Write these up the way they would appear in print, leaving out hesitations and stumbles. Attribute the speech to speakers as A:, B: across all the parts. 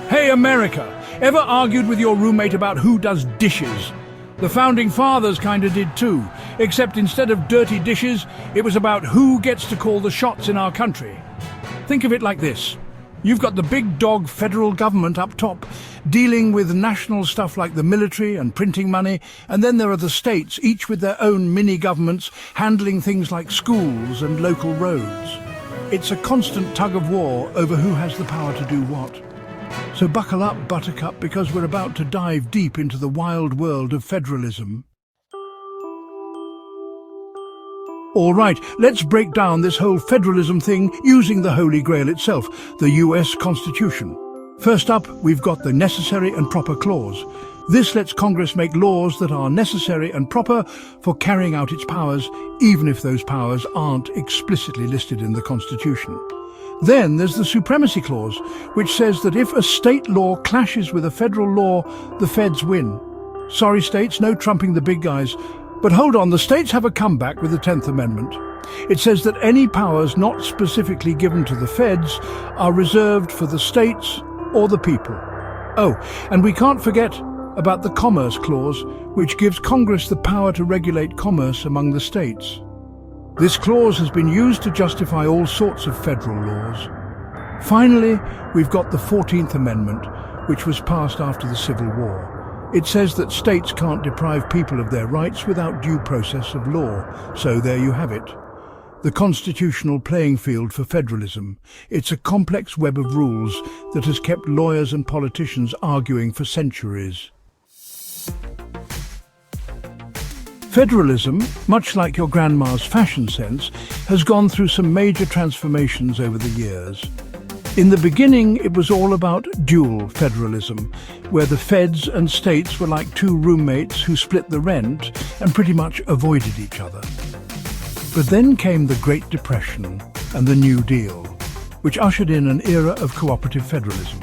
A: Hey America, ever argued with your roommate about who does dishes? The founding fathers kinda did too, except instead of dirty dishes, it was about who gets to call the shots in our country. Think of it like this. You've got the big dog federal government up top, dealing with national stuff like the military and printing money, and then there are the states, each with their own mini-governments, handling things like schools and local roads. It's a constant tug-of-war over who has the power to do what. So buckle up, Buttercup, because we're about to dive deep into the wild world of federalism. All right, let's break down this whole federalism thing using the Holy Grail itself, the U.S. Constitution. First up, we've got the Necessary and Proper Clause. This lets Congress make laws that are necessary and proper for carrying out its powers, even if those powers aren't explicitly listed in the Constitution. Then there's the Supremacy Clause, which says that if a state law clashes with a federal law, the feds win. Sorry states, no trumping the big guys. But hold on, the states have a comeback with the 10th Amendment. It says that any powers not specifically given to the feds are reserved for the states or the people. Oh, and we can't forget about the Commerce Clause, which gives Congress the power to regulate commerce among the states. This clause has been used to justify all sorts of federal laws. Finally, we've got the 14th Amendment, which was passed after the Civil War. It says that states can't deprive people of their rights without due process of law. So there you have it. The constitutional playing field for federalism. It's a complex web of rules that has kept lawyers and politicians arguing for centuries. Federalism, much like your grandma's fashion sense, has gone through some major transformations over the years. In the beginning, it was all about dual federalism, where the feds and states were like two roommates who split the rent and pretty much avoided each other. But then came the Great Depression and the New Deal, which ushered in an era of cooperative federalism.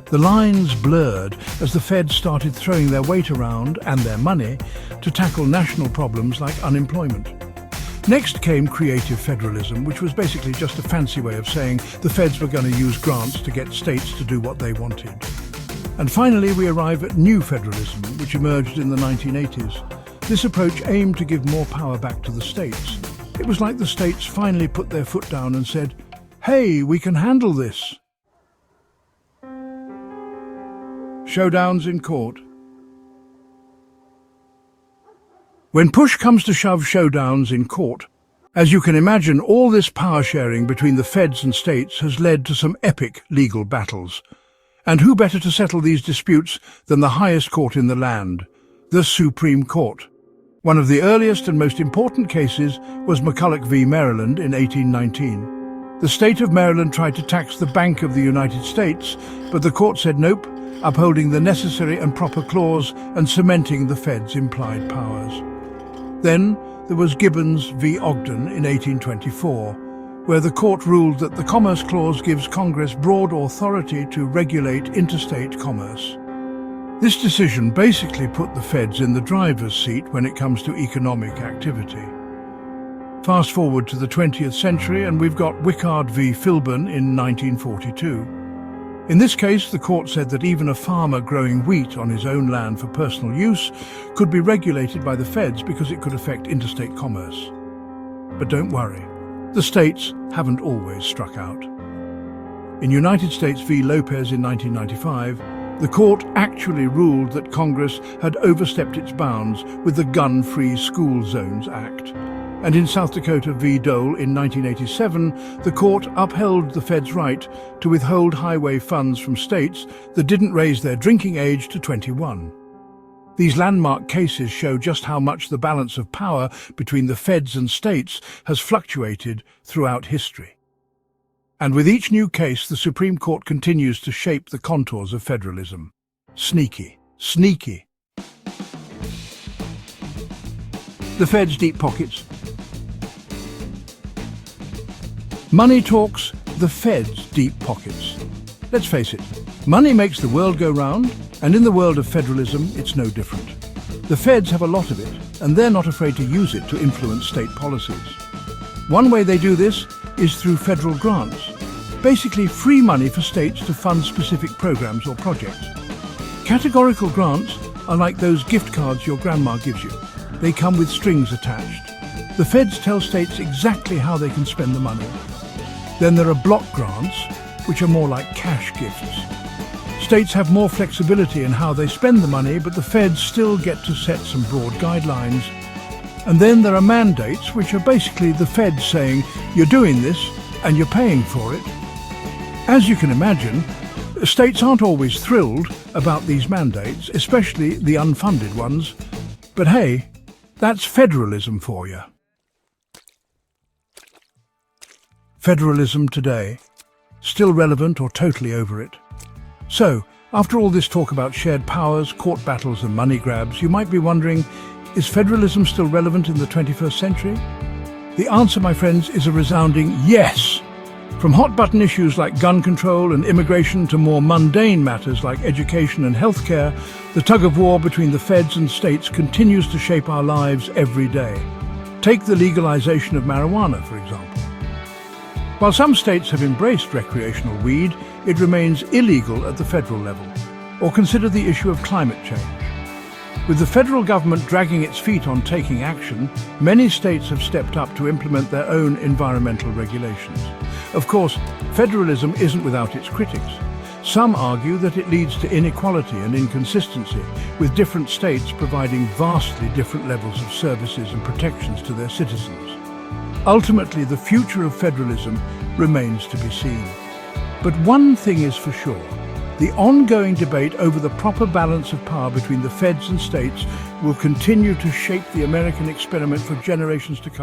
A: The lines blurred as the feds started throwing their weight around and their money to tackle national problems like unemployment. Next came creative federalism, which was basically just a fancy way of saying the feds were going to use grants to get states to do what they wanted. And finally, we arrive at new federalism, which emerged in the 1980s. This approach aimed to give more power back to the states. It was like the states finally put their foot down and said, "Hey, we can handle this." Showdowns in court. When push comes to shove, showdowns in court. As you can imagine, all this power sharing between the feds and states has led to some epic legal battles. And who better to settle these disputes than the highest court in the land, the Supreme Court? One of the earliest and most important cases was McCulloch v. Maryland in 1819. The state of Maryland tried to tax the Bank of the United States, but the court said nope, upholding the Necessary and Proper Clause and cementing the Fed's implied powers. Then there was Gibbons v. Ogden in 1824, where the court ruled that the Commerce Clause gives Congress broad authority to regulate interstate commerce. This decision basically put the Feds in the driver's seat when it comes to economic activity. Fast forward to the 20th century and we've got Wickard v. Filburn in 1942. In this case, the court said that even a farmer growing wheat on his own land for personal use could be regulated by the feds because it could affect interstate commerce. But don't worry, the states haven't always struck out. In United States v. Lopez in 1995, the court actually ruled that Congress had overstepped its bounds with the Gun-Free School Zones Act. And in South Dakota v. Dole in 1987, the court upheld the Fed's right to withhold highway funds from states that didn't raise their drinking age to 21. These landmark cases show just how much the balance of power between the Feds and states has fluctuated throughout history. And with each new case, the Supreme Court continues to shape the contours of federalism. Sneaky, sneaky. The Fed's deep pockets. Money talks, the Fed's deep pockets. Let's face it, money makes the world go round, and in the world of federalism, it's no different. The Feds have a lot of it, and they're not afraid to use it to influence state policies. One way they do this is through federal grants. Basically, free money for states to fund specific programs or projects. Categorical grants are like those gift cards your grandma gives you. They come with strings attached. The feds tell states exactly how they can spend the money. Then there are block grants, which are more like cash gifts. States have more flexibility in how they spend the money, but the feds still get to set some broad guidelines. And then there are mandates, which are basically the feds saying, you're doing this and you're paying for it. As you can imagine, states aren't always thrilled about these mandates, especially the unfunded ones. But hey, that's federalism for you. Federalism today. Still relevant or totally over it? So, after all this talk about shared powers, court battles and money grabs, you might be wondering, is federalism still relevant in the 21st century? The answer, my friends, is a resounding yes! From hot-button issues like gun control and immigration to more mundane matters like education and healthcare, the tug-of-war between the feds and states continues to shape our lives every day. Take the legalization of marijuana, for example. While some states have embraced recreational weed, it remains illegal at the federal level. Or consider the issue of climate change. With the federal government dragging its feet on taking action, many states have stepped up to implement their own environmental regulations. Of course, federalism isn't without its critics. Some argue that it leads to inequality and inconsistency, with different states providing vastly different levels of services and protections to their citizens. Ultimately, the future of federalism remains to be seen. But one thing is for sure. The ongoing debate over the proper balance of power between the feds and states will continue to shape the American experiment for generations to come.